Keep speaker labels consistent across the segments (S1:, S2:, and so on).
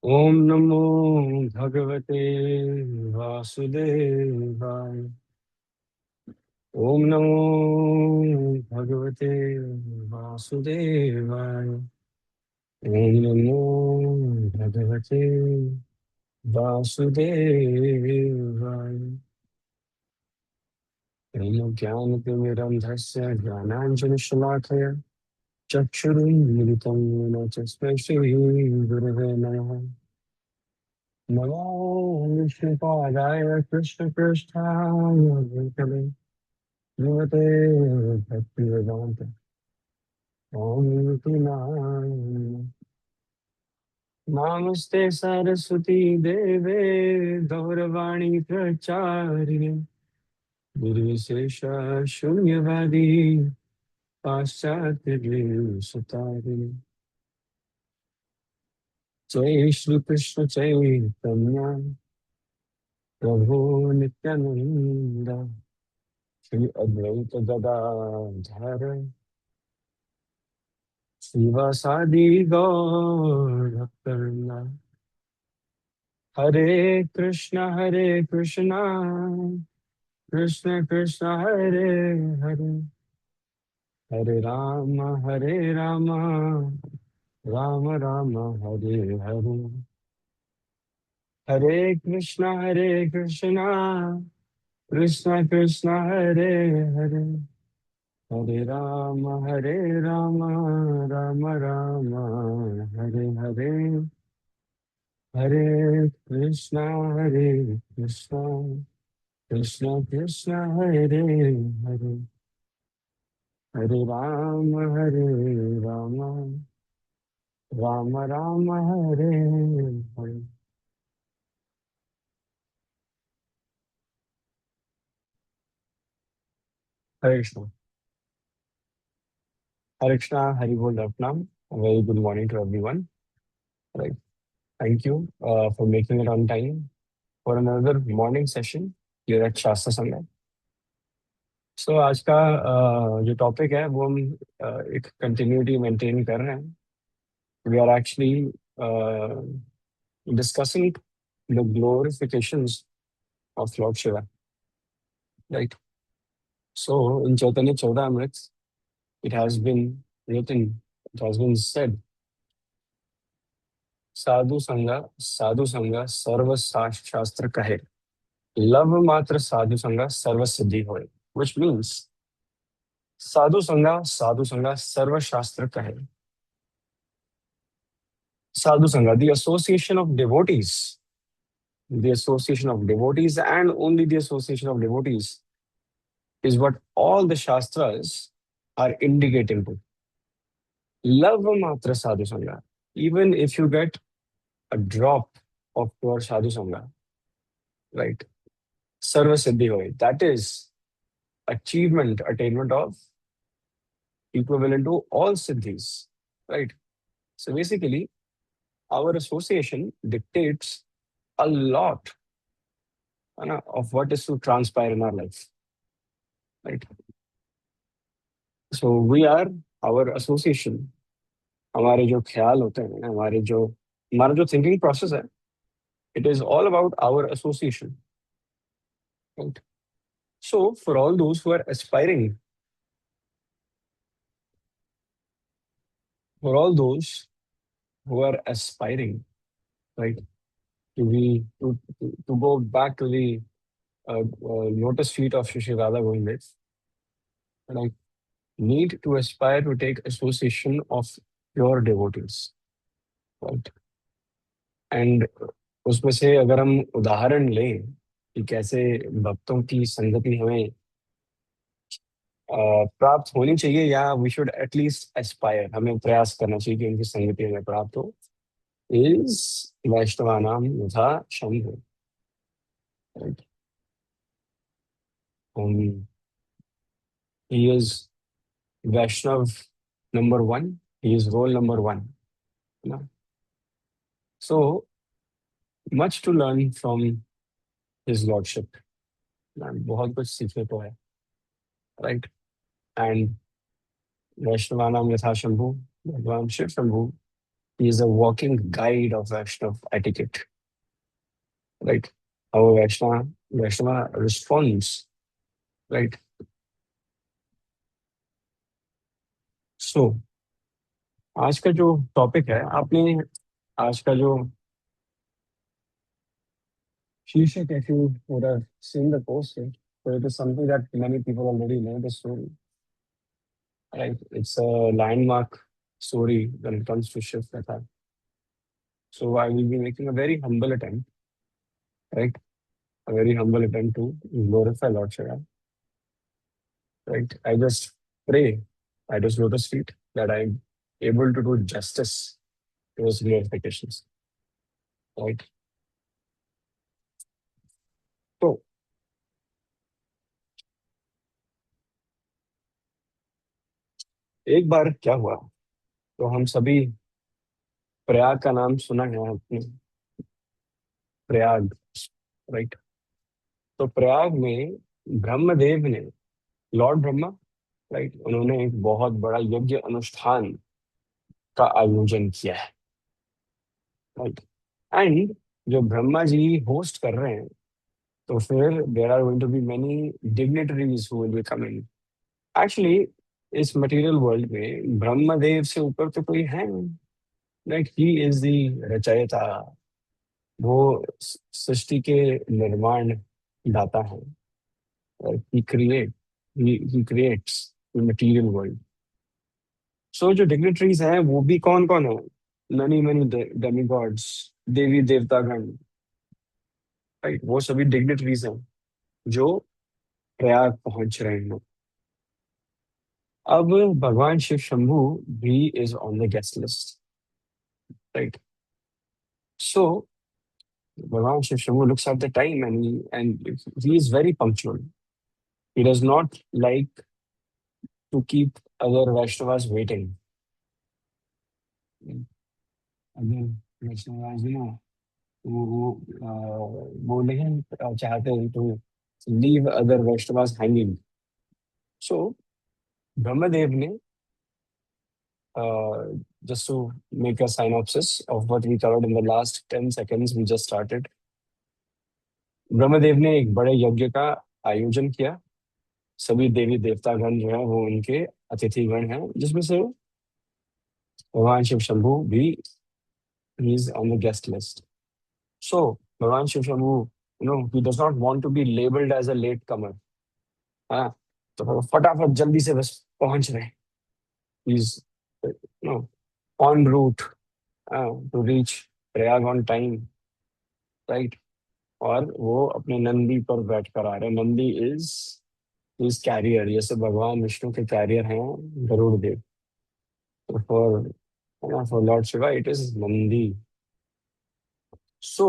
S1: ओम नमो भगवते वासुदेवाय। ओम नमो भगवते वासुदेवाय। ओम नमो भगवते वासुदेवाय। ओम ज्ञानतिमिरन्धस्य ज्ञानाञ्जनशलाकया चक्षुरुन्मिलितं येन तस्मै श्रीगुरवे नमः। नमो विष्णुपादाय कृष्णपृष्ठाय भूतले श्रीमते भक्तिवेदान्त स्वामी नारायण। नमस्ते सरस्वती देवे गौरवाणी प्रचारिणे निर्विशेष शून्यवादी पाश्चात्य सुतारिणे। जय श्री कृष्ण चैतन्य प्रभु नित्यानंद श्री अद्वैत गदाधर शिवासादि गौर भक्तवृंद। हरे कृष्णा कृष्ण कृष्ण हरे हरे, हरे राम राम राम हरे हरे। हरे कृष्णा कृष्ण कृष्ण हरे हरे, हरे राम राम राम हरे हरे। हरे कृष्णा कृष्ण कृष्ण हरे हरे, हरे राम राम राम हरे हरे। हरे कृष्णा। हरे कृष्णा, हरि बोल Ratnam. Very good morning to everyone. Right. Thank you for making it on time for another morning session here at Shastra Sangha. So आज का जो टॉपिक है वो हम एक कंटिन्यूटी मेंटेन कर रहे हैं. We are actually discussing the glorifications of Lord Shiva. Right. So in Chaitanya Chautamrit, it has been written, it has been said, साधु संगा सर्व शास्त्र कहे, लव मात्र साधु संगा सर्व सिद्धि होए. Which means साधु संगा सर्व शास्त्र कहे. Sadhu Sangha, the association of devotees, and only the association of devotees is what all the Shastras are indicating to. Love matra sadhu sangha. Even if you get a drop of pure sadhu sangha, right? Sarva siddhi hoy. That is attainment of equivalent to all siddhis, right? So basically, our association dictates a lot of what is to transpire in our life, right? So we are our association. हमारे जो ख्याल होते हैं, हमारा जो thinking process है, it is all about our association, right? So for all those who are aspiring, for all those who are aspiring, right, to go back to the lotus feet of Shri Radha Govind, right, need to aspire to take association of pure devotees, right? And उसमें से अगर हम उदाहरण लें कि कैसे भक्तों की संगति हमें प्राप्त होनी चाहिए, या वी शुड एटलीस्ट एस्पायर, हमें प्रयास करना चाहिए कि उनकी संगति हमें प्राप्त हो, इज वैष्णवानाम यथा Shambhu, right? He is Vaishnava number one, he is roll number one, है ना? So much to learn from his lordship, बहुत कुछ सीखने को है, राइट? एंड वैष्णवानाम यथा शंभु, भगवान Shiva Shambhu He is a walking guide of Vaishnav etiquette, right? How Vaishnava responds, right? So आज का जो टॉपिक है, आपने आज का जो शीर्षक है, if you would have seen the post, so it is something that many people already know the story, right? It's a landmark story when it comes to Shiv Katha. So I will be making a very humble attempt, right? A very humble attempt to glorify Lord Shiva, right? I just pray, I just lotus feet that I'm able to do justice to those glorifications, right? तो एक बार क्या हुआ, तो हम सभी प्रयाग का नाम सुना है आपने, प्रयाग, राइट? तो प्रयाग में ब्रह्मदेव ने, लॉर्ड ब्रह्मा, राइट, उन्होंने एक बहुत बड़ा यज्ञ अनुष्ठान का आयोजन किया है, राइट? एंड जो ब्रह्मा जी होस्ट कर रहे हैं, तो फिर there are going to be many dignitaries who will be coming. Actually इस मटेरियल वर्ल्ड में ब्रह्मदेव से ऊपर तो कोई है नहीं, राइट? ही इज द रचयिता, वो सृष्टि के निर्माण दाता है, he create he creates the material world. So जो डिग्निटरीज हैं वो भी कौन कौन है? मनी मनी डेमिगॉड्स, देवी देवतागण, राइट? वो सभी डिग्निटरीज हैं जो प्रयाग पहुंच रहे हैं। अब भगवान शिव शंभु भी is on the guest list, right? So Bhagwan Shiva Shambhu looks at the time and he is very punctual. He does not like to keep other Vaishnavas waiting. अगर वैष्णवाज ना, वो नहीं चाहते to leave other Vaishnavas hanging. So Brahmadev ने, just to make a synopsis of what we covered in the last 10 seconds we just started, Brahmadev ने एक बड़े यज्ञ का आयोजन किया। सभी देवी देवतागण जो है वो उनके अतिथिगण हैं, जिसमें से भगवान शिव शंभु भी is on the guest list. So Bhagwan Shiv Shambhu, he does not want to be labeled as a latecomer. हाँ, तो वो फटाफट जल्दी से बस पहुंच रहे हैं। He's on route to reach Prayag on time, right? और वो अपने नंदी पर बैठ कर आ रहे हैं। नंदी इज कैरियर, जैसे भगवान विष्णु के कैरियर हैं गरुड़ देव। तो for Lord Shiva it is Nandi. So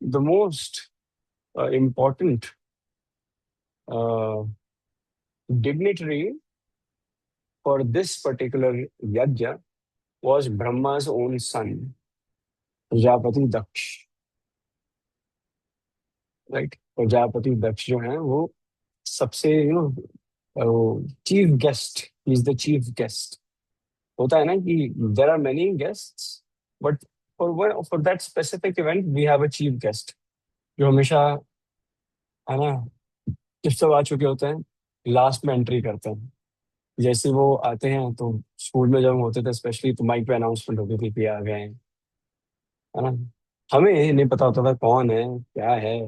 S1: the most important uh, dignitary for this particular yajna was Brahma's own son, Prajapati Daksha, right? Prajapati Daksha जो है वो सबसे chief guest, is the chief guest. होता है ना कि there are many guests, but for that specific event we have a chief guest, जो हमेशा, है ना, जब सब आ चुके होते हैं लास्ट में एंट्री करते हैं। जैसे वो आते हैं तो स्कूल में जब हम होते थे स्पेशली, तो माइक पे अनाउंसमेंट होती थी कि आ गए हैं, है ना? हमें नहीं पता होता था कौन है, क्या है,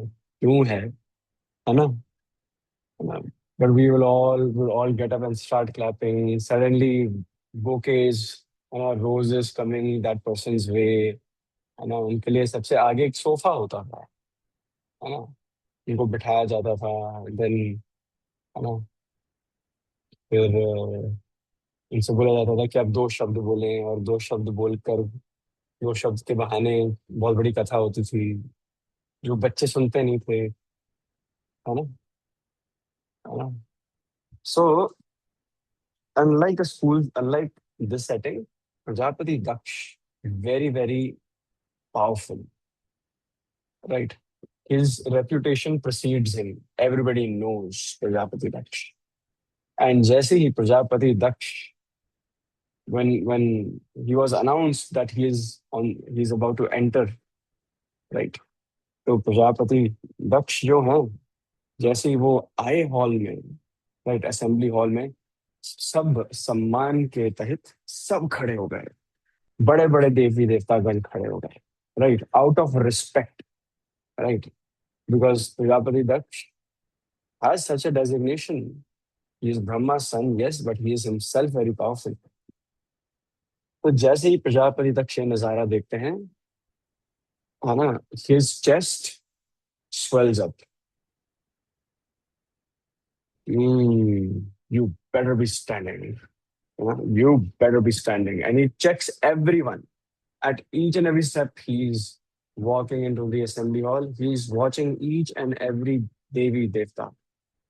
S1: क्यों है ना? But we will all get up and start clapping. Suddenly, bouquets, roses coming that person's way, है ना? उनके लिए सबसे आगे एक सोफा होता था, है ना? उनको बिठाया जाता था। देन, है ना, फिर उनसे बोला जाता था कि आप दो शब्द बोलें, और दो शब्द बोलकर, दो शब्द के बहाने बहुत बड़ी कथा होती थी, जो बच्चे सुनते नहीं थे, है ना? है ना? So, unlike this setting, Prajapati Daksh, very, very powerful, right? His reputation precedes him. Everybody knows Prajapati Daksh. And जैसे ही Prajapati Daksha when he was announced that he's about to enter, right? तो प्रजापति दक्ष जो हैं, जैसे ही वो आए हॉल में, राइट, असेंबली हॉल में, सब सम्मान के तहत सब खड़े हो गए, बड़े बड़े देवी देवतागण खड़े हो गए, right, out of respect, right, because Prajapati Daksha has such a designation. He is Brahma son, yes, but he is himself very powerful. तो जैसे ही प्रजापति दक्ष ये नजारा देखते हैं, है ना, his chest swells up. You better be standing. You better be standing. And he checks everyone. At each and every step, he's walking into the assembly hall. He's watching each and every Devi Devta.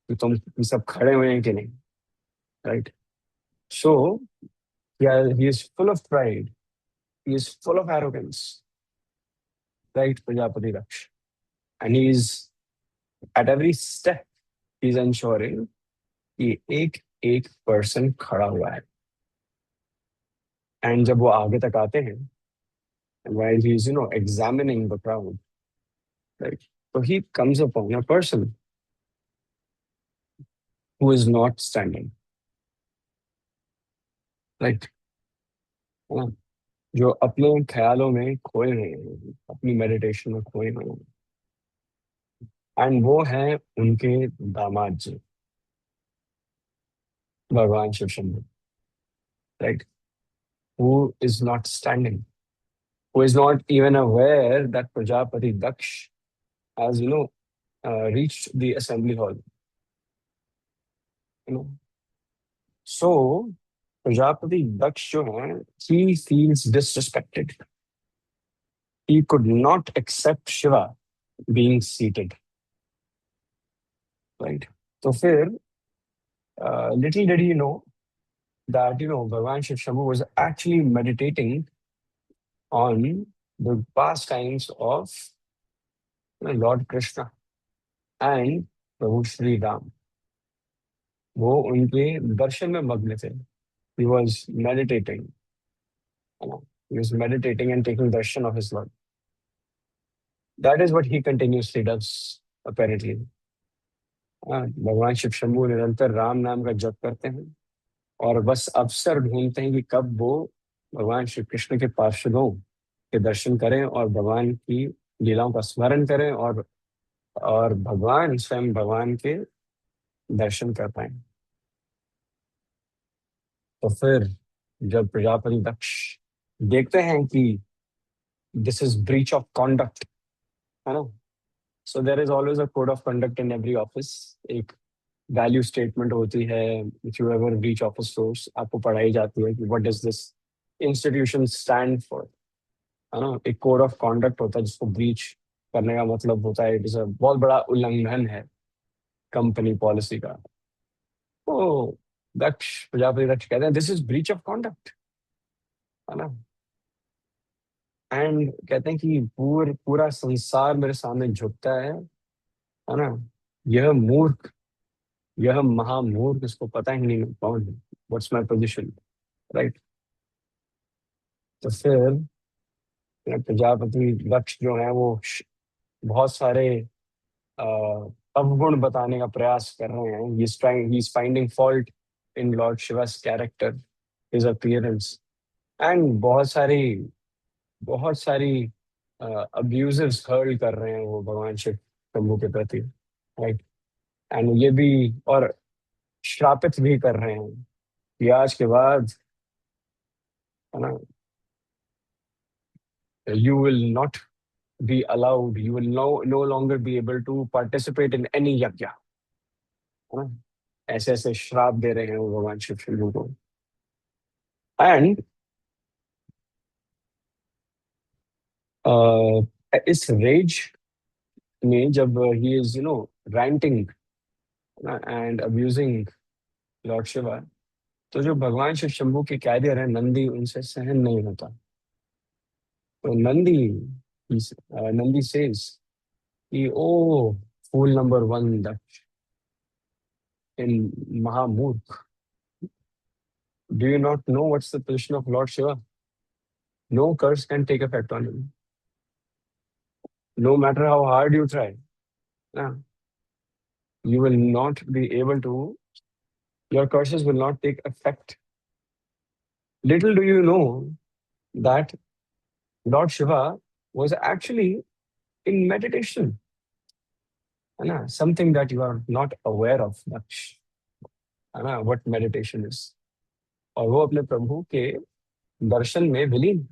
S1: कि तुम ये सब खड़े हुए हैं कि नहीं, right? So, yeah, he is full of pride. He is full of arrogance, right, Prajapati Raksh. And he's at every step, he's ensuring कि एक एक पर्सन खड़ा हुआ है. एंड जब वो आगे तक आते हैं, while he's examining the crowd, right, so he comes upon a person who is not standing, right, है ना, जो अपने ख्यालों में खोए हुए हैं, अपनी मेडिटेशन में खोए हुए हैं. एंड वो है उनके दामाद जी, भगवान Shiv Shambhu, right, who is not standing, who is not even aware that Prajapati Daksh has reached the assembly hall, you know. So Prajapati Daksha जो है, he feels disrespected. He could not accept Shiva being seated, right? तो फिर little did he know that Bhagavan Shiv Shambhu was actually meditating on the pastimes of Lord Krishna and Prabhu Shri Ram. वो उनके दर्शन में मग्न थे. He was meditating. He was meditating and taking darshan of his Lord. That is what he continuously does, apparently. भगवान शिव शंभू निरंतर राम नाम का जप करते हैं और बस अवसर ढूंढते हैं कि कब वो भगवान श्री कृष्ण के पार्षदों के दर्शन करें और भगवान की लीलाओं का स्मरण करें और भगवान स्वयं भगवान के दर्शन कर पाए. तो फिर जब प्रजापति दक्ष देखते हैं कि this is breach of conduct, है ना, so there is always a code of conduct in every office. एक वैल्यू स्टेटमेंट होती है. If you ever reach office source, आपको पढ़ाई जाती है कि what does this institution stand for, है ना. एक कोड ऑफ कॉन्डक्ट होता है जिसको ब्रीच करने का मतलब होता है इट इज अ बहुत बड़ा उल्लंघन है कंपनी पॉलिसी का. तो दक्ष, प्रजापति दक्ष कहते हैं this is breach of conduct, है ना. एंड कहते हैं कि पूरा संसार मेरे सामने झुकता है ना. यह मूर्ख, यह महामूर्ख, इसको पता ही नहीं मैं कौन हूँ, व्हाट्स माय पोजीशन, राइट. तो फिर प्रजापति दक्ष जो है वो बहुत सारे अ, अवगुण बताने का प्रयास कर रहे हैं. He is finding fault in Lord Shivas character, his appearance, and बहुत सारी अब्यूजिव्स हर्ल कर रहे हैं वो भगवान शिव शंभू के प्रति, राइट. एंड ये भी और श्रापित भी कर रहे हैं कि आज के बाद, है ना, you will not be allowed, you will no longer be able to participate in any यज्ञ, है ना. ऐसे ऐसे श्राप दे रहे हैं वो भगवान शिव शंभू को. एंड इस रेज में जब he is ranting and abusing Lord Shiva, तो जो भगवान शिव शंभू के कैरियर है नंदी, उनसे सहन नहीं होता. तो नंदी सेज कि ओ फूल नंबर वन, इन महामूर्ख, Do you not know what's the position of Lord Shiva? No curse can take effect on him, no matter how hard you try. Yeah, you will not be able to, your curses will not take effect. Little do you know that Lord Shiva was actually in meditation. है ना? Something that you are not aware of much. है ना? What meditation is. और वो अपने प्रभु के दर्शन में विलीन.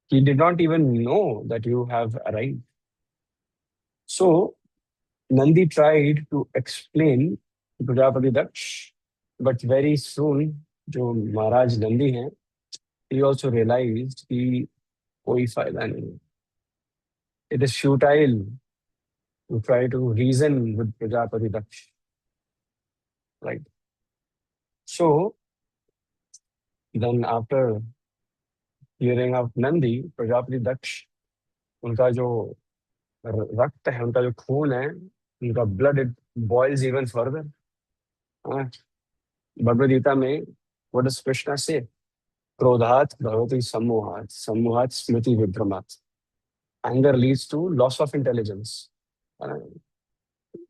S1: He did not even know that you have arrived. So Nandi tried to explain to Prajapati Daksh, but very soon जो महाराज नंदी हैं, he also realized कि कोई फायदा नहीं. It is futile to try to reason with Prajapati Daksh, right? So then after hearing of Nandi, Prajapati Daksh, उनका जो रक्त है, उनका जो खून है, उनका blood it boils even further. हाँ, भगवद गीता में what does Krishna say? क्रोधात भवति सम्मोहात, सम्मोहात स्मृति विभ्रमात. Anger leads to loss of intelligence.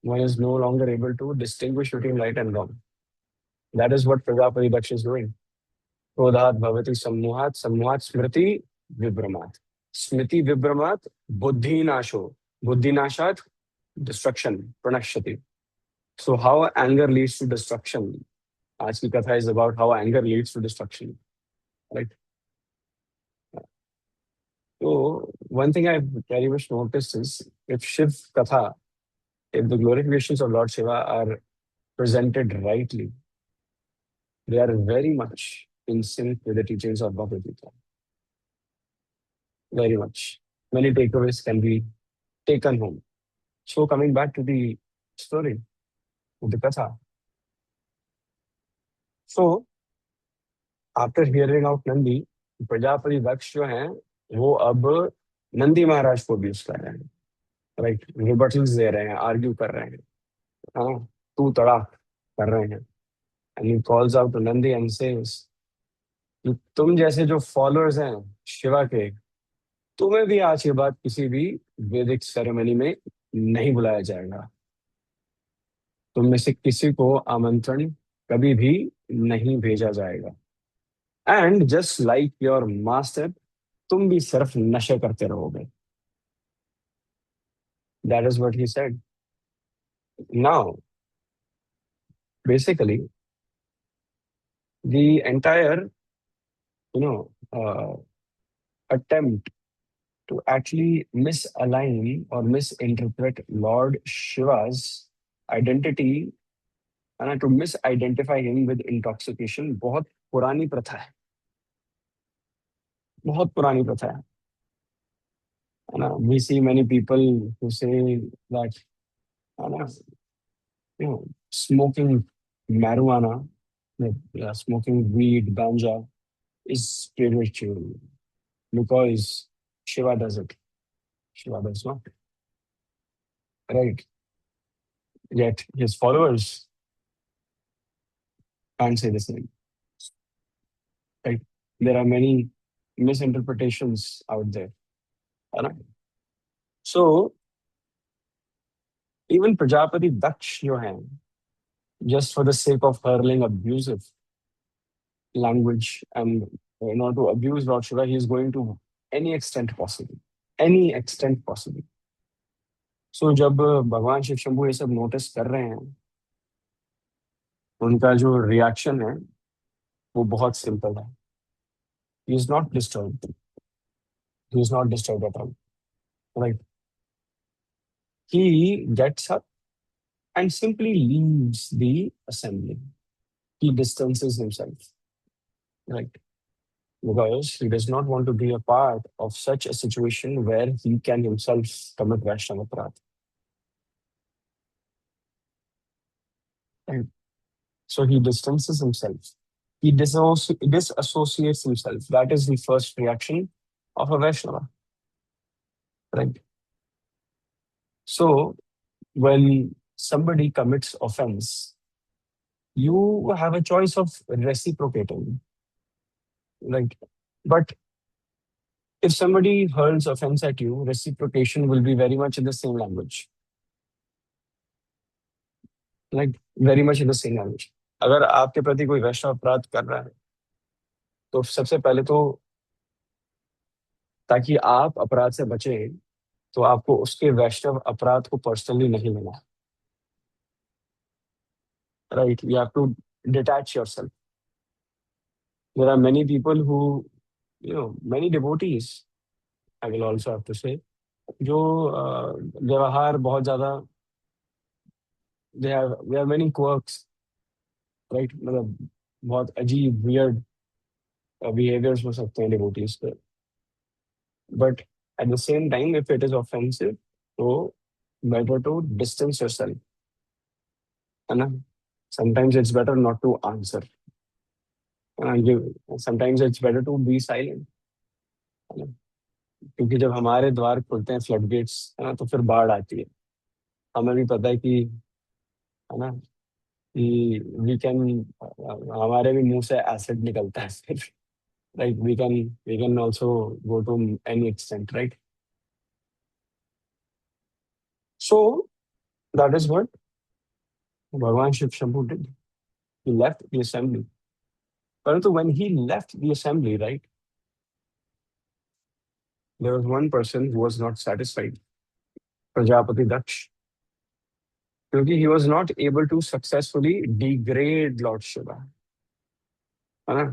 S1: One is no longer able to distinguish between right and wrong. That is what Prajapati Daksh is doing. क्रोधात भवति सम्मोहात, सम्मोहात स्मृति विभ्रमात. स्मृति विभ्रमात बुद्धि नाशो. बुद्धि नाशात destruction, pranashati. So how anger leads to destruction? आज की कथा is about how anger leads to destruction, right? So one thing I very much noticed is if Shiv Katha, if the glorifications of Lord Shiva are presented rightly, they are very much in sync with the teachings of Bhagavad Gita. Very much. Many takeaways can be taken home. So coming back to the story of the Katha. So after hearing out Nandi, Prajapati Daksha जो हैं वो अब नंदी महाराज को abuse कर रहे हैं, right? रिबटल्स दे रहे हैं, आर्ग्यू कर रहे हैं, हाँ, तू तड़ाक कर रहे हैं. And he calls out to Nandi and says कि तुम जैसे जो फॉलोअर्स हैं शिवा के, तुम्हें भी आज के बाद किसी भी वैदिक सेरेमनी में नहीं बुलाया जाएगा. तुम में से किसी को आमंत्रण कभी भी नहीं भेजा जाएगा. And just like your master, तुम भी सिर्फ नशे करते रहोगे. That is what he said. Now, basically, the entire, you know, attempt to actually misalign or misinterpret Lord Shiva's identity and to misidentify him with intoxication, बहुत पुरानी प्रथा है. बहुत पुरानी प्रथा है. We see many people who say that, smoking marijuana, like, smoking weed, ganja, is spiritual because Shiva does it. Shiva does not. Right. Yet his followers can't say the same. Right. There are many misinterpretations out there. Right? So even Prajapati Daksh, जो हैं, just for the sake of hurling abusive language and in order to abuse Lord Shiva, he is going to any extent possible. Any extent possible. So जब भगवान शिव शंभू ये सब notice कर रहे हैं, उनका जो रिएक्शन है वो बहुत सिंपल है. He is not disturbed. He is not disturbed at all. Right? He gets up and simply leaves the assembly. He distances himself. Right? Because he does not want to be a part of such a situation where he can himself commit Vaishnava Aparadh. Right? So he distances himself. He disassociates himself. That is the first reaction of a Vaishnava. Right? So when somebody commits offense, you have a choice of reciprocating, right? But if somebody hurls offense at you, reciprocation will be very much in the same language, like very much in the same language. अगर आपके प्रति कोई वैश्य अपराध कर रहा है, तो सबसे पहले तो ताकि आप अपराध से बचें, तो आपको उसके वैश्य अपराध को पर्सनली नहीं लेना, right? You have to detach yourself. There are many people who, many devotees, I will also have to say, जो व्यवहार बहुत ज्यादा, they have many quirks, right? मतलब बहुत अजीब वियर्ड बिहेवियर्स हो सकते हैं डिवोटीज के. But at the same time if it is offensive, तो बेटर टू डिस्टेंस योरसेल्फ, है ना? Sometimes it's better not to answer, sometimes it's better to be silent, है ना? क्योंकि जब हमारे द्वार खुलते हैं, फ्लड गेट्स, है ना, तो फिर बाढ़ आती है. हमें भी पता है कि, है ना, कि वी कैन, हमारे भी मुंह से एसिड निकलता है फिर, right? We can also go to any extent, right? So that is what Bhagwan Shiv Shambhu did. He left the assembly. परंतु when he left the assembly, right, there was one person who was not satisfied, Prajapati Daksh, क्योंकि he was not able to successfully degrade Lord Shiva, है ना?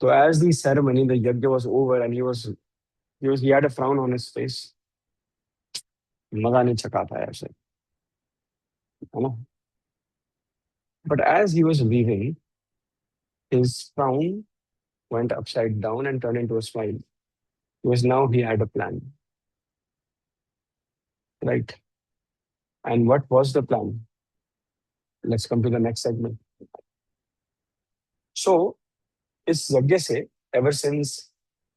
S1: So as the ceremony, the yajna was over, and he had a frown on his face. मजा नहीं चखा पाया उसे, है ना? But as he was leaving, his frown went upside down and turned into a smile, because now he had a plan, right? And what was the plan? Let's come to the next segment. So, इस यज्ञ से, ever since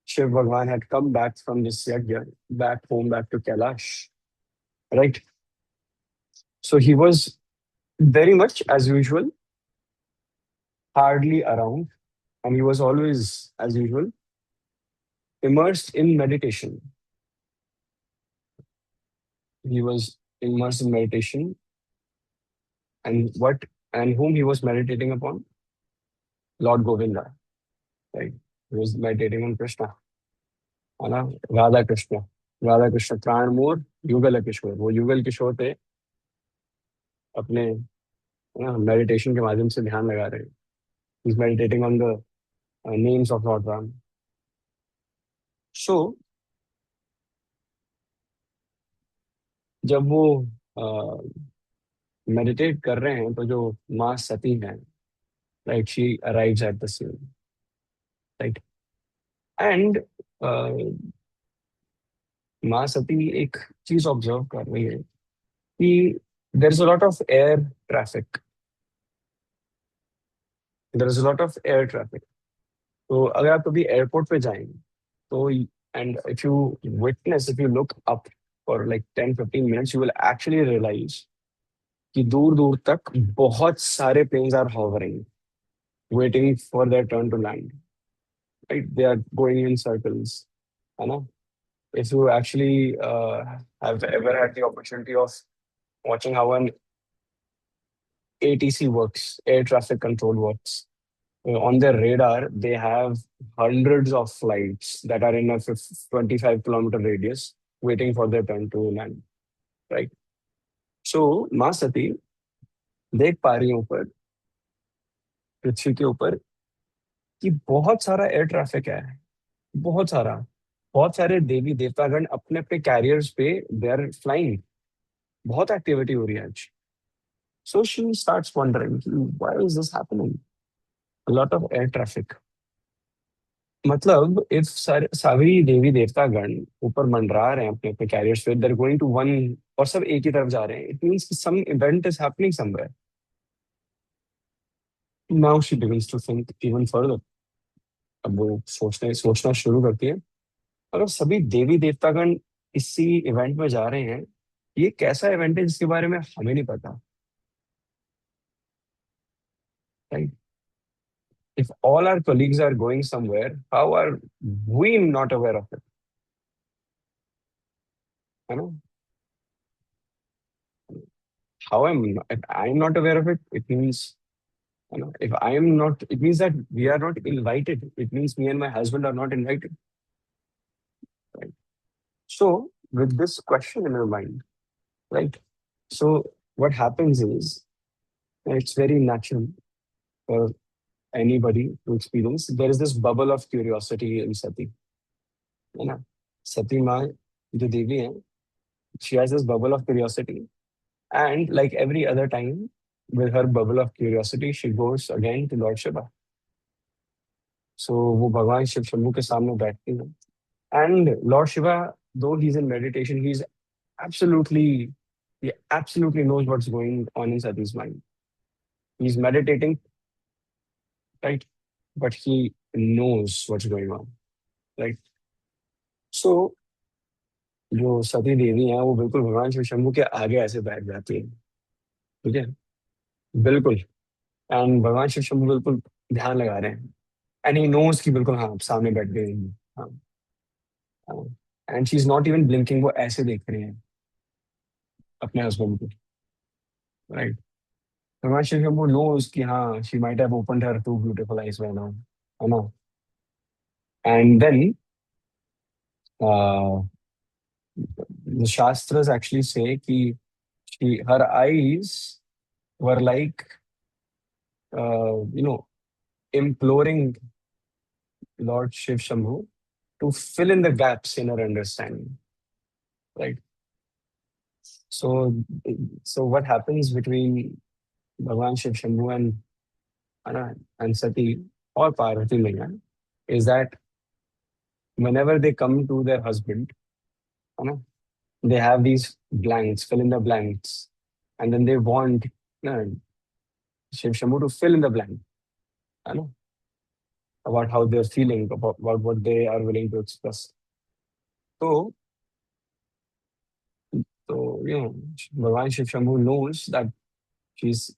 S1: Shiv Bhagwan had come back from this yajna, back home, back to Kailash, right? So he was very much as usual, hardly around, and he was always, as usual, immersed in meditation. He was immersed in meditation, and whom he was meditating upon? Lord Govinda, right? He was meditating on Krishna, है ना? राधा कृष्ण, राधा कृष्ण प्राण मोर युगल किशोर. वो युगल किशोर थे, अपने, है ना, meditation के माध्यम से ध्यान लगा रहे हैं. He's meditating on the names of Lord Ram. So जब वो मेडिटेट कर रहे हैं, तो जो माँ सती है, right, she arrives at the scene, right? And माँ सती एक चीज ऑब्जर्व कर रही है कि there is a lot of air traffic, there is a lot of air traffic. तो अगर आप कभी एयरपोर्ट पे जाएं, तो, and if you look up for like 10-15 minutes, you will actually realize कि दूर दूर तक बहुत सारे planes are hovering, waiting for their turn to land, right? They are going in circles, है ना? If you actually have ever had the opportunity of watching how an ATC works, air traffic control works, on their radar, they have hundreds of flights that are in a 25-kilometer radius waiting for their turn to land, right? So, माँ सती देख पा रही है ऊपर, पृथ्वी के ऊपर, कि बहुत सारा एयर ट्रैफिक है, बहुत सारा, बहुत सारे देवी देवतागण अपने अपने कैरियर्स पे दे आर फ्लाइंग, बहुत एक्टिविटी हो रही है आज. So she starts wondering, why is this happening? A lot of air traffic. मतलब इफ सभी देवी देवतागण ऊपर मंडरा रहे हैं अपने अपने कैरियर्स पे, they're going to one, और सब एक ही तरफ जा रहे हैं, it means some event is happening somewhere. Now she begins to think even further. अब वो सोचना शुरू करती है, अगर सभी देवी देवतागण इसी इवेंट में जा रहे हैं, ये कैसा इवेंट है जिसके बारे में हमें नहीं पता. right? If all our colleagues are going somewhere, how are we not aware of it? You know, how am if I'm not aware of it, it means if I am not, it means that we are not invited. It means me and my husband are not invited, right? So with this question in your mind, right? So what happens is it's very natural for anybody to experience. There is this bubble of curiosity in Sati. है ना? Sati Ma, जो देवी है, she has this bubble of curiosity. And like every other time, with her bubble of curiosity, she goes again to Lord Shiva. So वो भगवान शिव शंभू के सामने बैठती है. And Lord Shiva, though he's in meditation, absolutely, he absolutely knows what's going on in Sati's mind. He's meditating, right? But he knows what's going on, right? So जो सती देवी हैं वो बिल्कुल भगवान शिव शंभू के आगे ऐसे बैठ जाती है. ठीक है, बिल्कुल. एंड भगवान शिव शंभू बिल्कुल ध्यान लगा रहे हैं. एंड ही नोज कि बिल्कुल हाँ सामने बैठ गए हैं. हाँ, हाँ. And she is not even blinking, वो ऐसे देख रहे हैं अपने हस्बैंड को, राइट? भगवान शिव शंभू नोज कि हाँ she might have opened her two beautiful eyes by now, है ना? And then the shastras actually say कि her eyes were like imploring Lord Shiv Shambhu to fill in the gaps in her understanding, right? So, so what happens between Bhagwan Shiv Shambhu and Sati or Parvati Maya is that whenever they come to their husband, you know, they have these blanks, fill in the blanks, and then they want Shiv Shambhu to fill in the blank, you know, about how they're feeling, about what they are willing to express. So, Bhagwan Shiv Shambhu knows that she's,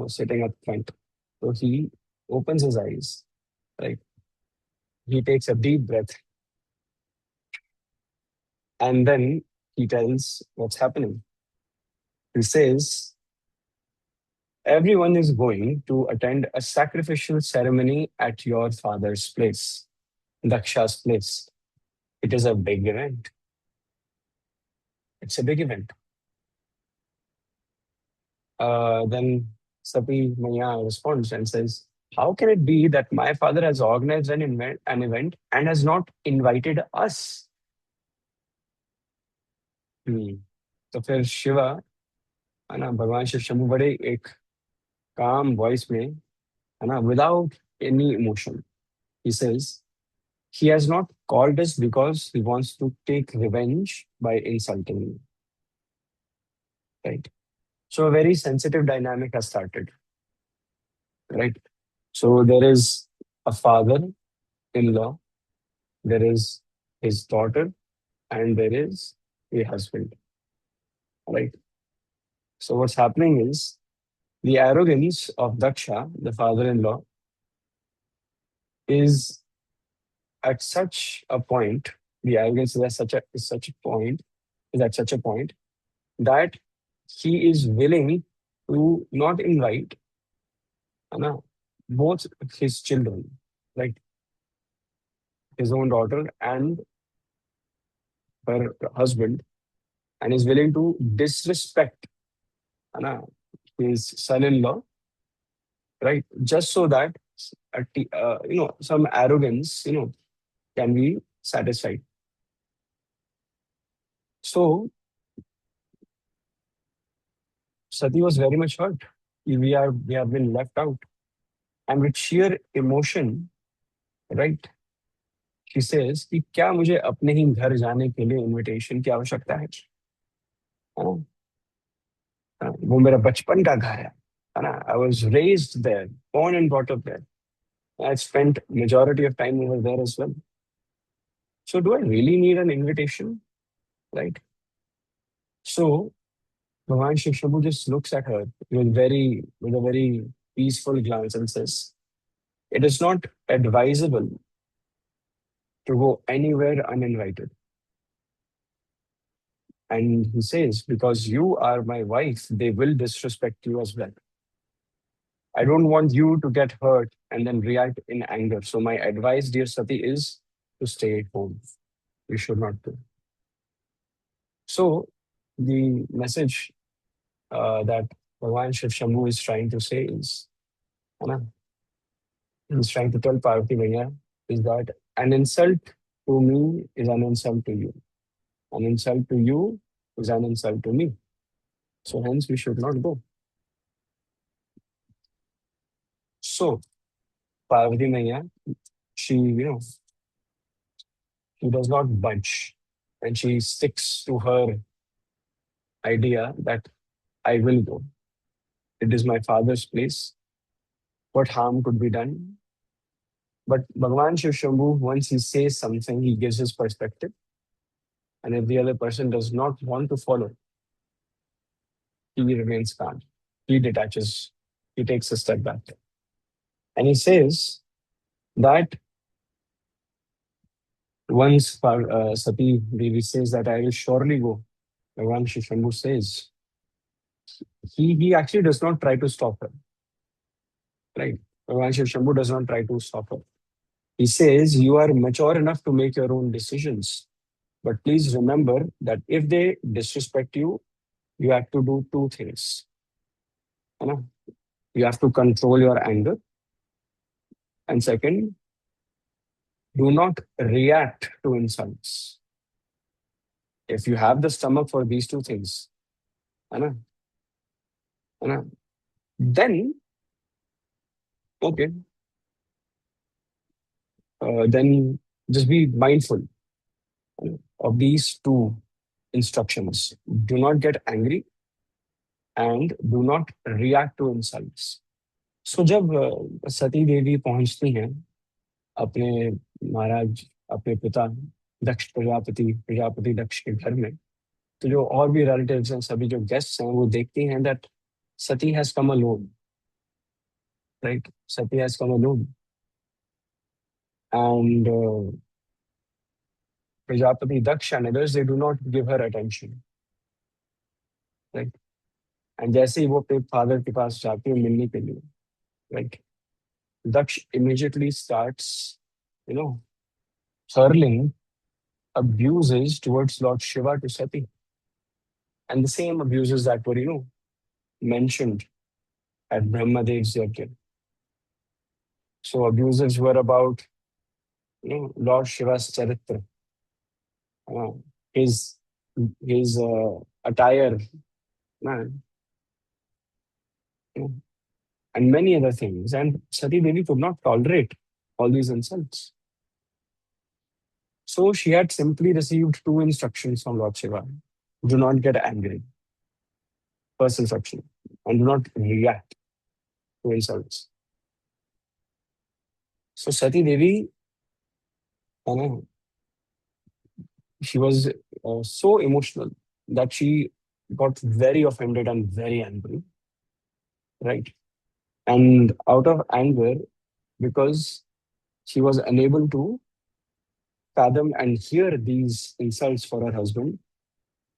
S1: sitting up front. So he opens his eyes, right? He takes a deep breath, and then he tells what's happening. He says, everyone is going to attend a sacrificial ceremony at your father's place, Daksha's place. It is a big event. It's a big event. Then Sati Maya responds and says, how can it be that my father has organized an event and has not invited us? तो फिर शिवा, है ना, भगवान शिव शंभू बड़े एक काम voice में, है ना, without any emotion, he says, he has not called us because he wants to take revenge by insulting me, right? So a very sensitive dynamic has started, right? So there is a father-in-law, there is his daughter, and there is a husband, right? So what's happening is the arrogance of Daksha, the father-in-law, is at such a point. The arrogance is at such a point that he is willing to not invite both his children, right? His own daughter and her husband, and is willing to disrespect his son-in-law, right? Just so that some arrogance, can be satisfied. So Sati was very much hurt. We have been left out, and with sheer emotion, right? She says कि क्या मुझे अपने ही घर जाने के लिए invitation की आवश्यकता है? हाँ, वो मेरा बचपन का घर है ना? I was raised there, born and brought up there. I spent majority of time over there as well. So do I really need an invitation, right? So Bhagwan Shiv Shambhu just looks at her with a very peaceful glance and says, "It is not advisable to go anywhere uninvited." And he says, "Because you are my wife, they will disrespect you as well. I don't want you to get hurt and then react in anger. So, my advice, dear Sati, is to stay at home. You should not do." So, the message that Bhagwan Shiv Shambhu is trying to say is, है ना, he's trying to tell Parvati Maya is that an insult to me is an insult to you. An insult to you is an insult to me. So hence we should not go. So Parvati Maya, she does not budge and she sticks to her idea that I will go. It is my father's place. What harm could be done? But Bhagwan Shiv Shambhu, once he says something, he gives his perspective. And if the other person does not want to follow, he remains calm. He detaches, he takes a step back. And he says that once Sati Devi says that I will surely go, Bhagwan Shiv Shambhu says, he actually does not try to stop her, right? Bhagwan Shiv Shambhu does not try to stop her. He says, you are mature enough to make your own decisions. But please remember that if they disrespect you, you have to do two things. You know? You have to control your anger. And second, do not react to insults. If you have the stomach for these two things, है ना, है ना, then, okay, then just be mindful of these two instructions. Do not get angry and do not react to insults. So जब सती देवी पहुंचती हैं अपने महाराज, अपने पिता दक्ष प्रजापति, प्रजापति दक्ष के घर में, तो जो और भी रिलेटिव्स हैं, सभी जो गेस्ट्स हैं, वो देखती हैं that Sati has come alone, right? Sati has come alone and Prajapati Daksha and others they do not give her attention, right? And जैसे ही वो अपने फादर के पास जाती है मिलने के लिए, right, Daksha immediately starts, you know, hurling abuses towards Lord Shiva to Sati, and the same abuses that were, mentioned at Brahmadev's yajna. So abuses were about, Lord Shiva's charitra, uh, his his attire, man, you know, and many other things. And Sati Devi could not tolerate all these insults. So she had simply received two instructions from Lord Shiva: do not get angry, first instruction, and do not react to insults. So Sati Devi, know, she was so emotional that she got very offended and very angry, right? And out of anger, because she was unable to fathom and hear these insults for her husband,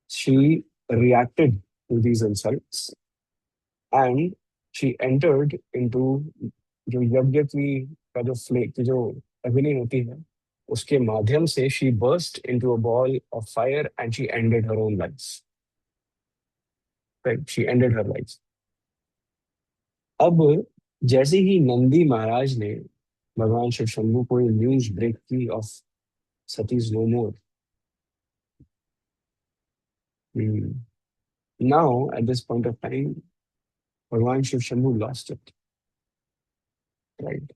S1: she reacted to these insults and she entered into जो यज्ञ की का जो फ्ले की जो अग्नि होती है उसके माध्यम से she burst into a ball of fire and she ended her own life. Right? She ended her life. अब जैसे ही नंदी महाराज ने भगवान शिव शंभू को न्यूज ब्रेक की of Sati's no more, now at this point of time भगवान Shiv Shambhu lost it, right?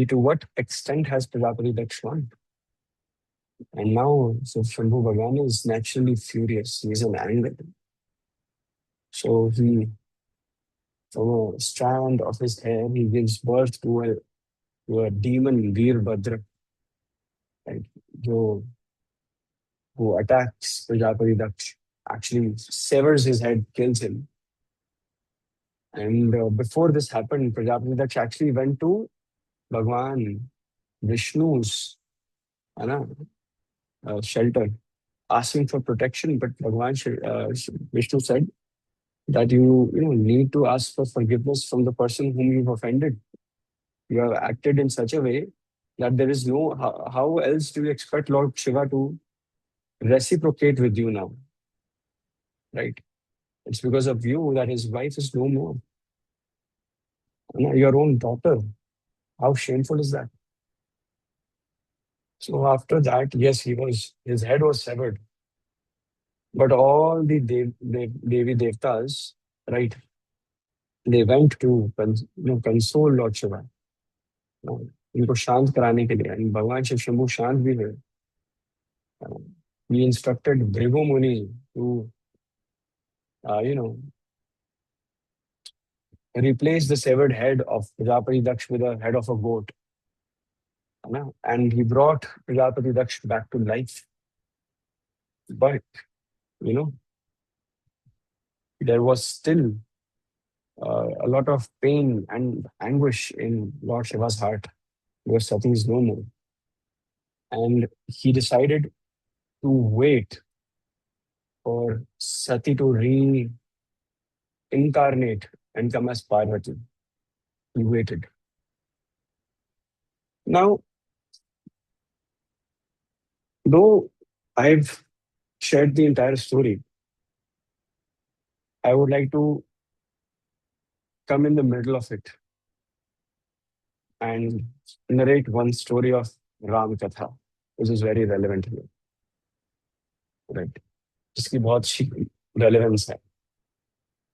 S1: To what extent has Prajapati Daksh gone? And now, so Shambhu Bhagavan is naturally furious. He is in anger. So he, from a strand of his hair, he gives birth to a demon, Veerbhadra, right? Who attacks Prajapati Daksh, actually severs his head, kills him. And before this happened, Prajapati Daksh actually went to Bhagwan Vishnu's है ना, shelter, asking for protection. But Vishnu said that you need to ask for forgiveness from the person whom you've offended. You have acted in such a way that there is no how else do you expect Lord Shiva to reciprocate with you now, right? It's because of you that his wife is no more. Your own daughter. How shameful is that? So after that, yes, his head was severed. But all the Devi Devtas, right, they went to console Lord Shiva. इनको शांत कराने के लिए and भगवान शिव शंभु शांत भी हुए. He instructed Bhrigu Muni to, you know, replace the severed head of Prajapati Daksh with a head of a goat. And he brought Prajapati Daksh back to life. But, you know, there was still a lot of pain and anguish in Lord Shiva's heart because Sati is no more. And he decided to wait for Sati to reincarnate and come as Parvati. He waited. Now, though I've shared the entire story, I would like to come in the middle of it and narrate one story of Ram Katha, which is very relevant here, right? जिसकी बहुत सी relevance है.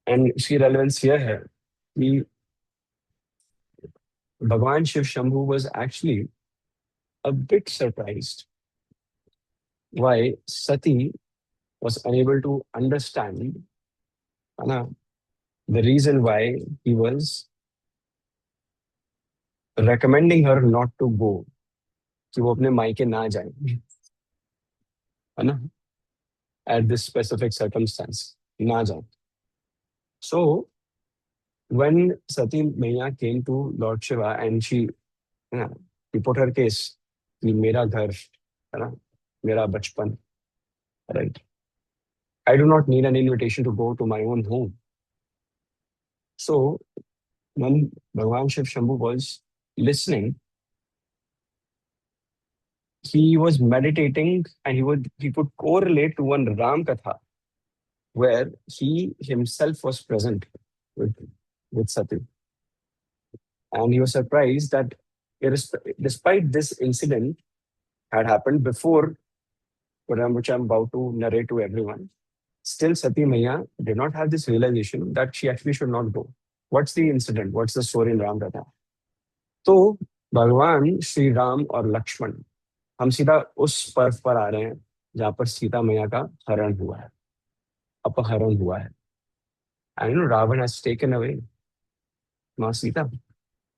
S1: And इसकी relevance यह है कि Bhagwan Shiv Shambhu was actually a bit surprised why Sati was unable to understand the reason why he was recommending her not to go, कि वो अपने मायके ना जाए, है ना, at this specific circumstance, ना जाए. So when Sati Maiya came to Lord Shiva and she put her case, कि मेरा घर, है ना, मेरा बचपन, right? I do not need an invitation to go to my own home. So when Bhagwan Shiv Shambhu was listening, he was meditating and he could correlate to one Ram Katha where he himself was present with, with Sati. And he was surprised that despite this incident had happened before, which I'm about to narrate to everyone, still Sati Maya did not have this realization that she actually should not go. What's the incident? What's the story in Ram Katha? तो भगवान श्री राम और लक्ष्मण, हम सीधा उस पर्व पर आ रहे हैं जहां पर सीता मैया का हरण हुआ है, अपहरण हुआ है. And Ravan has taken away Ma Sita.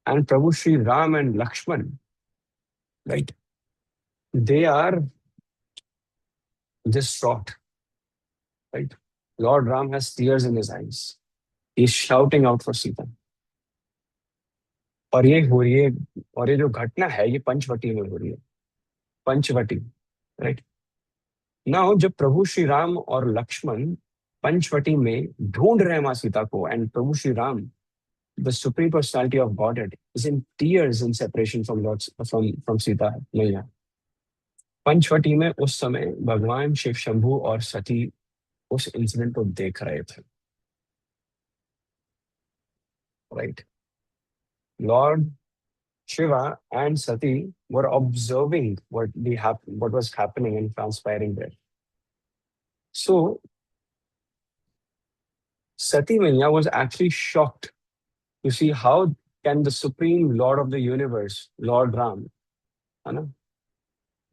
S1: And Prabhu Sri Ram and Lakshman, right? They are distraught, right? Lord Ram has tears in his eyes. He's shouting out for Sita. और ये हो रही है, और ये जो घटना है ये पंचवटी में हो रही है. पंचवटी, राइट? नाउ जब प्रभु श्री राम और लक्ष्मण पंचवटी में ढूंढ रहे हैं मां सीता को, and Prabhu Shri Ram, the supreme personality of Godhead, is in tears in separation from Sita Maiya. Panchavati में उस समय भगवान शिव शंभु और सती उस इंसिडेंट को देख रहे थे, right? Lord Shiva and Sati were observing what was happening and transpiring there. So Sati Maiya was actually shocked to see how can the supreme Lord of the universe, Lord Ram,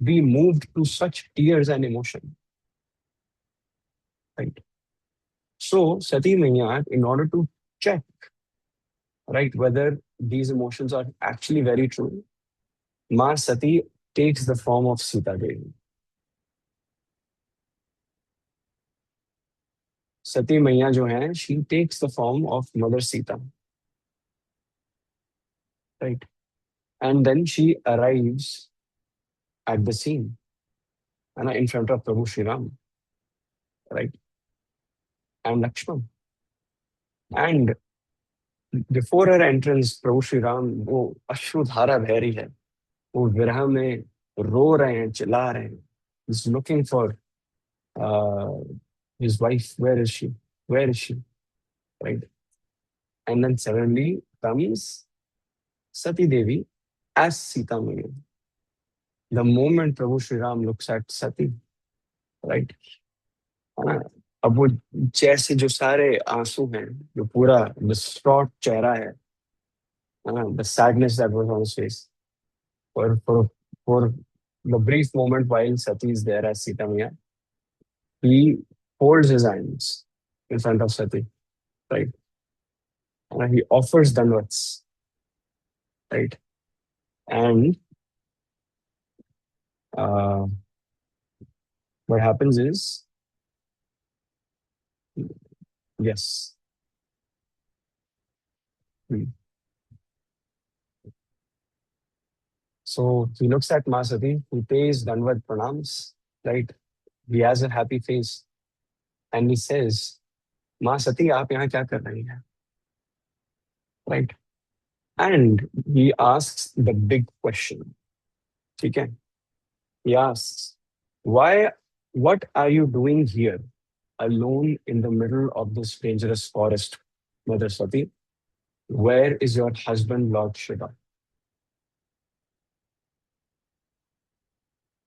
S1: be moved to such tears and emotion. Right. So Sati Maiya, in order to check, right, whether these emotions are actually very true, Ma Sati takes the form of Sita Devi. Sati मैया जो है, she takes the form of mother Sita, right, and then she arrives at the scene, है ना, in front of Prabhu Shri Ram, right, and Lakshman. And before her entrance Prabhu Shri Ram वो अश्रुधारा बह रही है, वो विरह में रो रहे हैं, चिल्ला रहे हैं, is looking for his wife, where is she, where is she, right? And then suddenly comes Sati Devi as Sita Maya. The moment Prabhu Shri Ram looks at Sati, right, है ना, अब वो जैसे जो सारे आंसू हैं, जो पूरा डिस्ट्रॉट चेहरा है ना, the sadness that was on his face for the brief moment while Sati is there as Sita Maya, he holds his hands in front of Sati, right? And he offers Danvats, right? And uh, what happens is, yes, hmm. So he looks at Masati, he pays Danvat pranams, right? He has a happy face, and he says, Masati, आप यहाँ क्या कर रही हैं, right? And he asks the big question, ठीक है? He asks, why, what are you doing here, alone in the middle of this dangerous forest, Mother Sati? Where is your husband, Lord Shiva?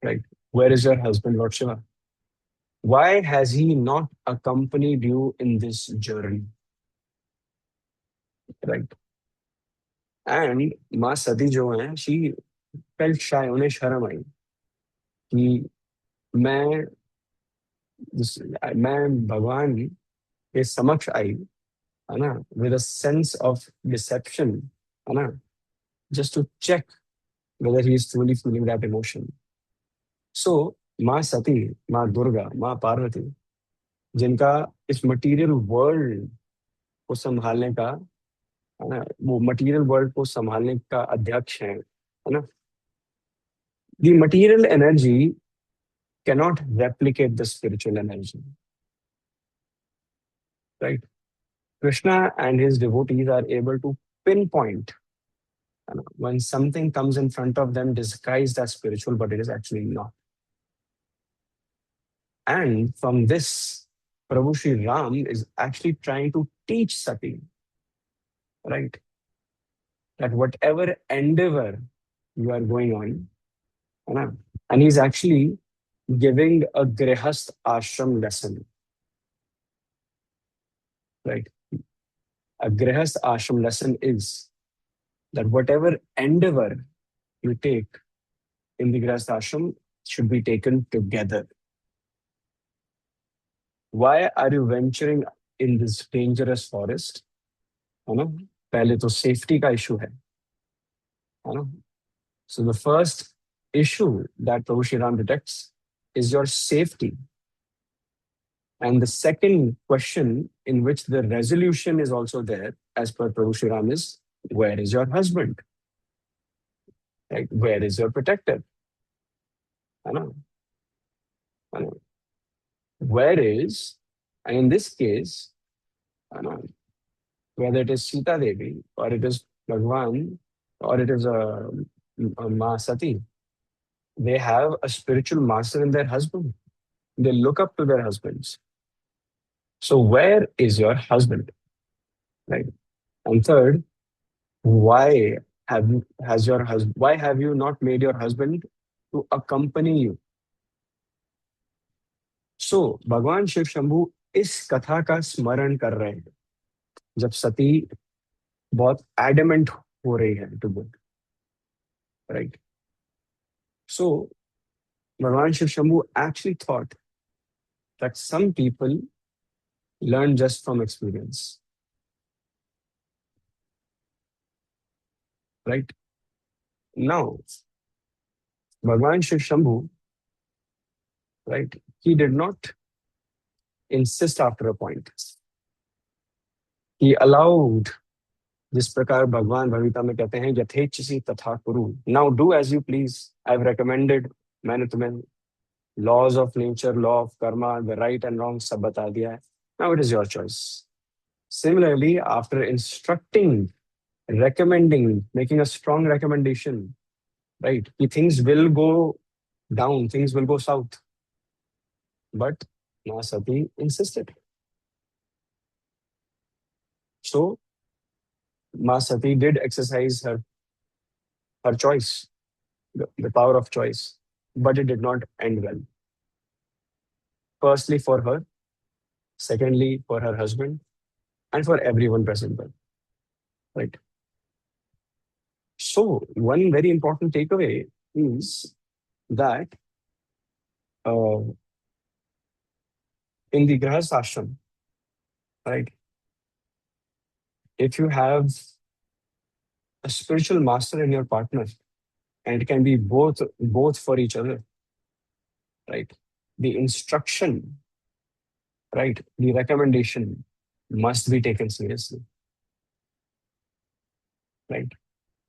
S1: Right? Where is your husband, Lord Shiva? Why has he not accompanied you in this journey? Right? And माँ सती जो है, she felt shy, उन्हें शर्म आई कि मैं मैं भगवान के समक्ष आई, है ना, with a sense of deception, है ना, just to check whether he is truly feeling that emotion. So माँ सती, माँ दुर्गा, माँ पार्वती, जिनका इस मटेरियल वर्ल्ड को संभालने का, है ना, वो मटेरियल वर्ल्ड को संभालने का अध्यक्ष है ना, the material energy cannot replicate the spiritual energy, right? Krishna and his devotees are able to pinpoint when something comes in front of them disguised as spiritual, but it is actually not. And from this, Prabhu Shri Ram is actually trying to teach Sati, right, that whatever endeavor you are going on, है ना, and he's actually giving a grihast ashram lesson, right? A grihast ashram lesson is that whatever endeavor you take in the grihast ashram should be taken together. Why are you venturing in this dangerous forest? है ना, पहले तो safety का issue है ना. So the first issue that Prabhu Shri Ram detects is your safety. And the second question in which the resolution is also there, as per Prabhu Shri Ram, is where is your husband? Right? Where is your protector? I know. I know. Where is, and in this case, I know, whether it is Sita Devi or it is Bhagwan or it is a Ma Sati, they have a spiritual master in their husband. They look up to their husbands. So where is your husband? Right. And third, why why have you not made your husband to accompany you? So भगवान शिव शंभु इस कथा का स्मरण कर रहे हैं जब सती बहुत एडमेंट हो रही है to go, right? So Bhagwan Shiva Shambhu actually thought that some people learn just from experience, right? Now, Bhagwan Shiv Shambhu, right, he did not insist after a point. He allowed, जिस प्रकार भगवान भगवता में कहते हैं यथेच्छसि तथा कुरु, now do as you please, I have recommended, मैंने तुम्हें laws of nature, law of karma, the right and wrong सब बता दिया है, now it is your choice. Similarly, after instructing, recommending, making a strong recommendation, right, things will go down, things will go south. But Ma Sati insisted. So Ma Sati did exercise her choice, the power of choice, but it did not end well. Firstly, for her, secondly, for her husband, and for everyone present there. Right. So, one very important takeaway is that uh, in the Grahas ashram, right, if you have a spiritual master in your partner, and it can be both for each other, right, the instruction, right, the recommendation must be taken seriously, right,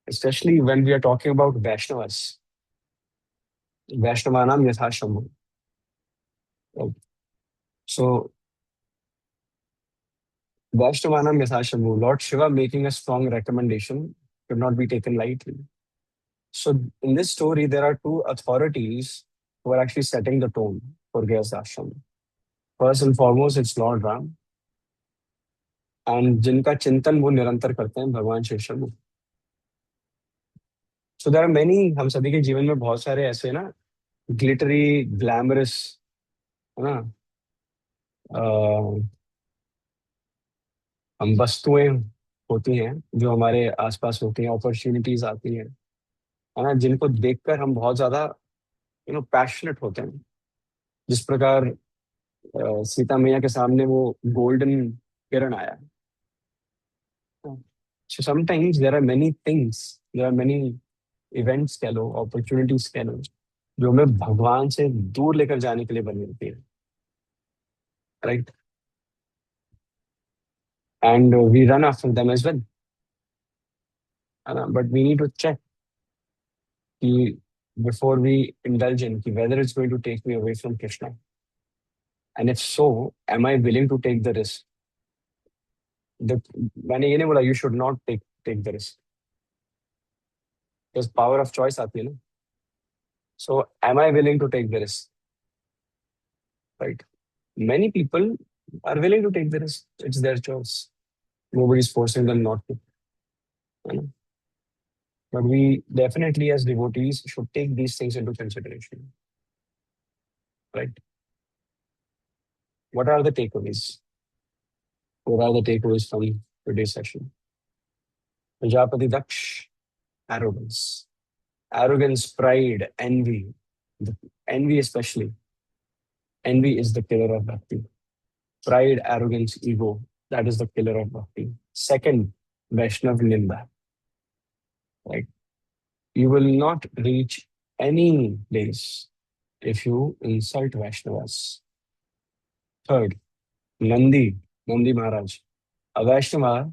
S1: especially when we are talking about Vaishnavas. Vaishnavanam Yathashambhu. Right. So, Vaishnavanam Yathashambhu, Lord Shiva making a strong recommendation should not be taken lightly. So, in this story, there are two authorities who are actually setting the tone for Gayas Ashram. First and foremost, it's Lord Ram, and जिनका चिंतन वो निरंतर करते हैं भगवान Shiva Shambhu. So there are many, हम सभी के जीवन में बहुत सारे ऐसे ना ग्लिटरी ग्लैमरस, है ना, हम वस्तुएं होती हैं जो हमारे आसपास होती हैं, अपॉर्चुनिटीज आती हैं, है ना, जिनको देखकर हम बहुत ज्यादा पैशनेट होते हैं. जिस प्रकार सीता मैया के सामने वो गोल्डन किरण आया. So sometimes there are many things, there are many events कह लो, अपॉर्चुनिटीज कह लो, जो हमें भगवान से दूर लेकर जाने के लिए बनी होती है, right, and we run after them as well, है ना, but we need to check कि before we indulge in कि whether it's going to take me away from Krishna, and if so, am I willing to take the risk? मैंने ये नहीं बोला you should not take the risk, because power of choice आती है ना. So am I willing to take the risk? Right. Many people are willing to take the risk. It's their choice. Nobody's forcing them not to. You know? But we definitely, as devotees, should take these things into consideration. Right. What are the takeaways? What are the takeaways from today's session? Prajapati Daksh, arrogance. Arrogance, pride, envy. Envy especially. Envy is the killer of bhakti. Pride, arrogance, ego, that is the killer of bhakti. Second, Vaishnav Ninda. Right? You will not reach any place if you insult Vaishnavas. Third, Nandi Maharaj. A Vaishnava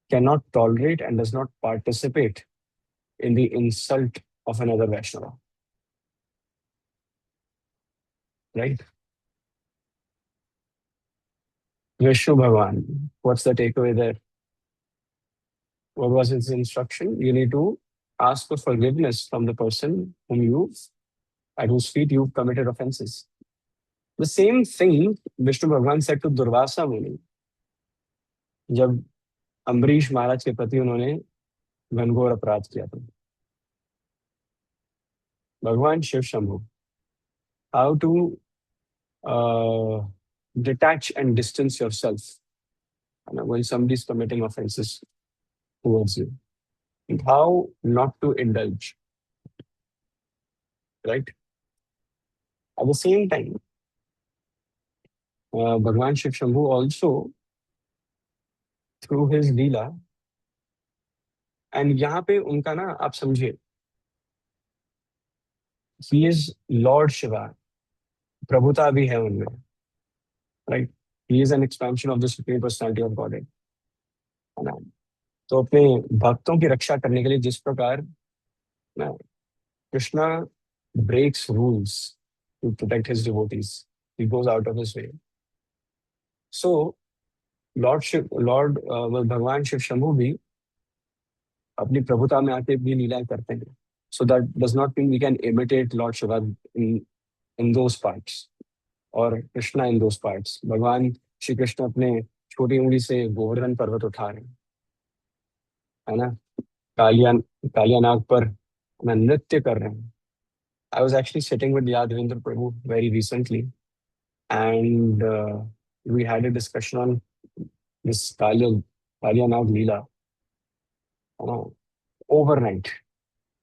S1: cannot tolerate and does not participate in the insult of another Vaishnava. Right? Vishnu Bhagwan, what's the takeaway there? What was his instruction? You need to ask for forgiveness from the person at whose feet you've committed offenses. The same thing Vishnu Bhagwan said to Durvasa Muni जब अम्बरीश महाराज के प्रति उन्होंने घनघोर अपराध किया था. भगवान Shiva Shambhu, how to detach and distance yourself when somebody is committing offenses towards you, and how not to indulge, right? At the same time, Bhagwan Shiv Shambhu also, through his Leela, and यहाँ पे उनका ना आप समझिए, he is Lord Shiva, प्रभुता भी है उनमें, right. He is an expansion of the supreme personality of God, है ना। तो अपने भक्तों की रक्षा करने के लिए जिस प्रकार ना Krishna breaks rules to protect his devotees, he goes out of his way. So lord भगवान शिव शंभू भी अपनी प्रभुता में आके भी लीलाएं करते हैं। So that does not mean we can imitate lord Shiva in those parts और कृष्णा इन दोज पार्ट्स। भगवान श्री कृष्ण अपने छोटी उंगली से गोवर्धन पर्वत उठा रहे हैं, है ना। कालिया कालिया नाग पर ना नृत्य कर रहे हैं। I was actually sitting with Yadavendra Prabhu very recently, and we had a discussion on this Kaliya Naag Leela, है ना। Overnight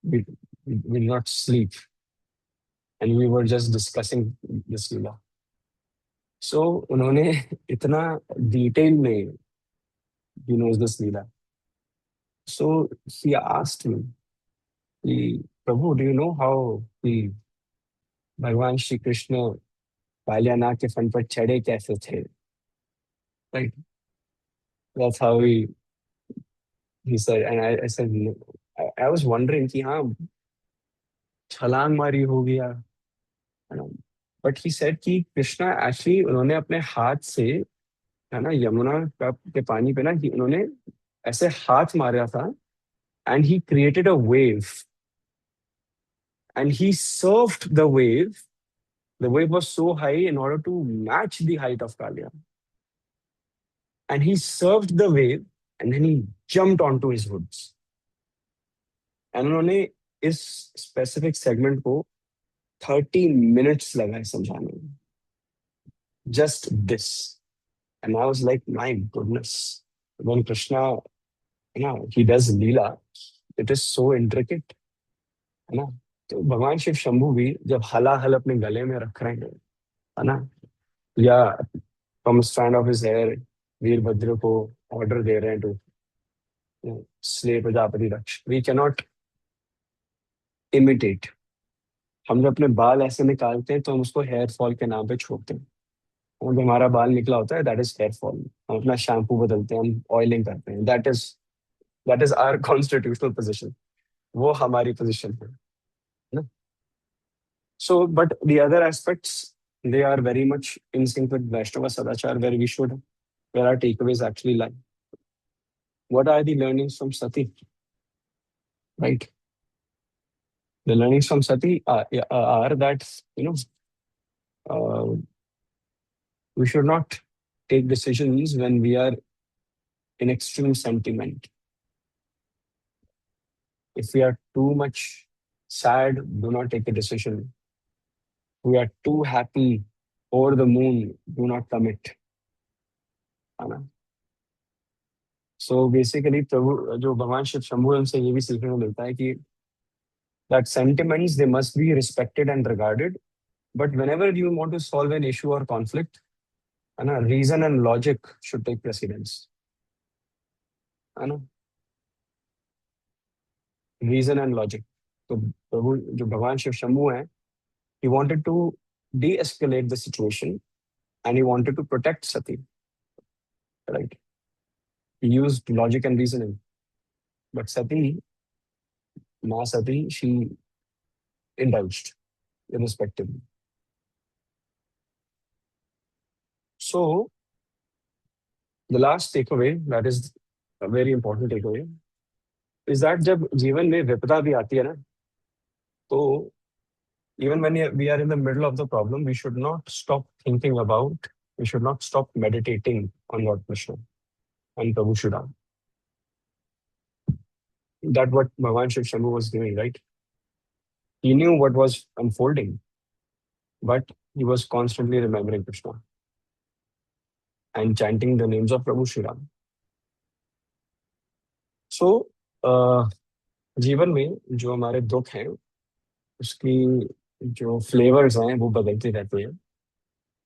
S1: we, we did not sleep, and we were just discussing this Leela. So उन्होंने इतना डिटेल में he knows this Leela. So he asked me कि प्रभु, do you know how कि भगवान श्री कृष्ण कालियानाग के fun पर चढ़े कैसे थे? Right, that's how he said, and I said no. I was wondering कि हाँ छलांग मारी हो गया, है ना। बट ही सेड कि कृष्णा एक्चुअली उन्होंने अपने हाथ से, है ना, यमुना का के पानी पे ना उन्होंने ऐसे हाथ मारा था, and he created a wave, and he surfed the wave. The wave was so high in order to match the height of Kaliya, and he surfed the wave, and then he jumped on to his hoods. And उन्होंने इस specific segment को 30 minutes लगाए समझाने में, just this. And I was like my goodness, when Krishna, you know, he does Leela, it is so intricate, है ना। तो भगवान शिव शंभू भी जब हलाहल अपने गले में रख रहे हैं, है ना, या from stand of his hair Veerabhadra को ऑर्डर दे रहे हैं टू स्ले प्रजापति रक्ष, वी कैन नॉट इमिटेट। हम जब अपने बाल ऐसे निकालते हैं तो हम उसको हेयर फॉल के नाम पे छोड़ते हैं। और जो हमारा बाल निकला होता है दैट इज हेयर फॉल। हम अपना शैम्पू बदलते हैं, हम ऑयलिंग करते हैं, that is our constitutional position. वो हमारी पोजिशन है ना। So, but the other aspects, they are very much in sync with Vaishnava Sadachar, where our takeaways actually lie. What are the learnings from Sati? Right. The learnings from Sati are that, you know, uh, we should not take decisions when we are in extreme sentiment. If we are too much sad, do not take a decision. We are too happy, over the moon, do not commit. है ना? So basically प्रभु जो भगवान शिव शंभु, हमसे ये भी सीखने को मिलता है कि that sentiments they must be respected and regarded, but whenever you want to solve an issue or conflict, है ना, reason and logic should take precedence, है ना, reason and logic। तो प्रभु जो भगवान शिव शंभु हैं, he wanted to de-escalate the situation, and he wanted to protect Sati, right? He used logic and reasoning, but Sati, Ma Sati, she indulged irrespectively. So the last takeaway, that is a very important takeaway, is that जब जीवन में विपदा भी आती है ना, तो even when we are in the middle of the problem, we should not stop thinking about, we should not stop meditating on Lord Krishna and Prabhu Shuddha. That what Bhagavan Shiv Shambhu was doing, right? He knew what was unfolding, but he was constantly remembering Krishna and chanting the names of Prabhu Shri Ram. So, जीवन में जो हमारे दुख हैं, उसकी जो flavours हैं वो बदलते रहते हैं,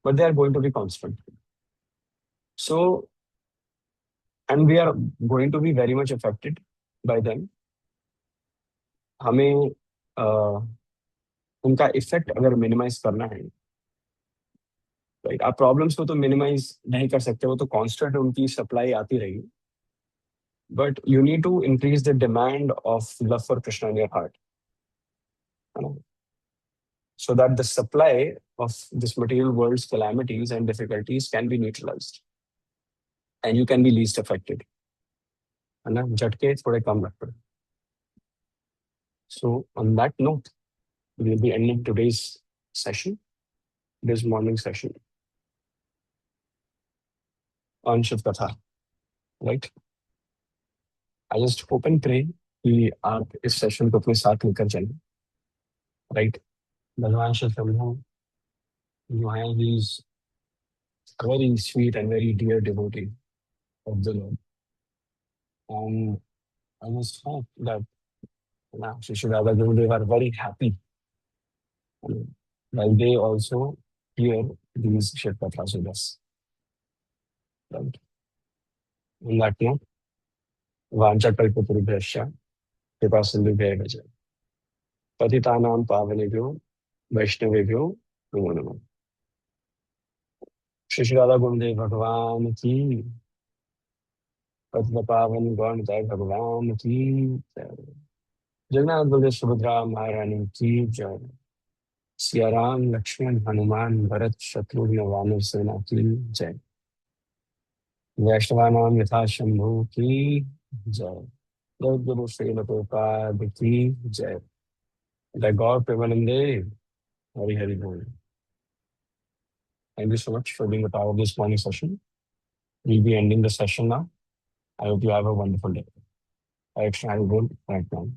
S1: but they are going to be constant. So, and we are going to be very much affected by them. हमें उनका इफेक्ट अगर मिनिमाइज करना है, राइट? आप प्रॉब्लम्स को तो मिनिमाइज नहीं कर सकते, वो तो कांस्टेंट उनकी सप्लाई आती रहेगी, but you need to increase the demand of love for Krishna in your heart, है ना, so that the supply of this material world's calamities and difficulties can be neutralized and you can be least affected, है ना, झटके थोड़े कम लगते हैं. So on that note, we'll be ending today's session, this morning session on Shiv Katha, right? I just hope and pray कि आप इस session को अपने साथ लेकर चलें, राइट? भगवान शिव शंभू जो है, he is very sweet and very dear devotee of the Lord. And I must hope that now Sri Radha Gurudev are very happy, while they also hear these Shiv Kathas with us. Right? On that note, Vancha Kalpatarubhyascha Kripa Sindhubhya Vaja Patitanam Pavanebhyo Vaishnavebhyo Namo Namo. Shri Radha Gurudev Bhagwan की, पतित पावन गण जय भगवान की जय, जगन्नाथ बलदेव सुभद्रा महारानी की जय, सिया राम लक्ष्मण हनुमान भरत शत्रुघ्न वानर सेना की जय, वैष्णवानाम यथा शंभु की जय, जय गुरु श्रील प्रभुपाद की जय, जय गौर प्रेमानंदे, हरि हरि बोल. Thank you so much for being a part of this morning session. We'll be ending the session now. I hope you have a wonderful day. Hare Krishna, Hare Bol, right now.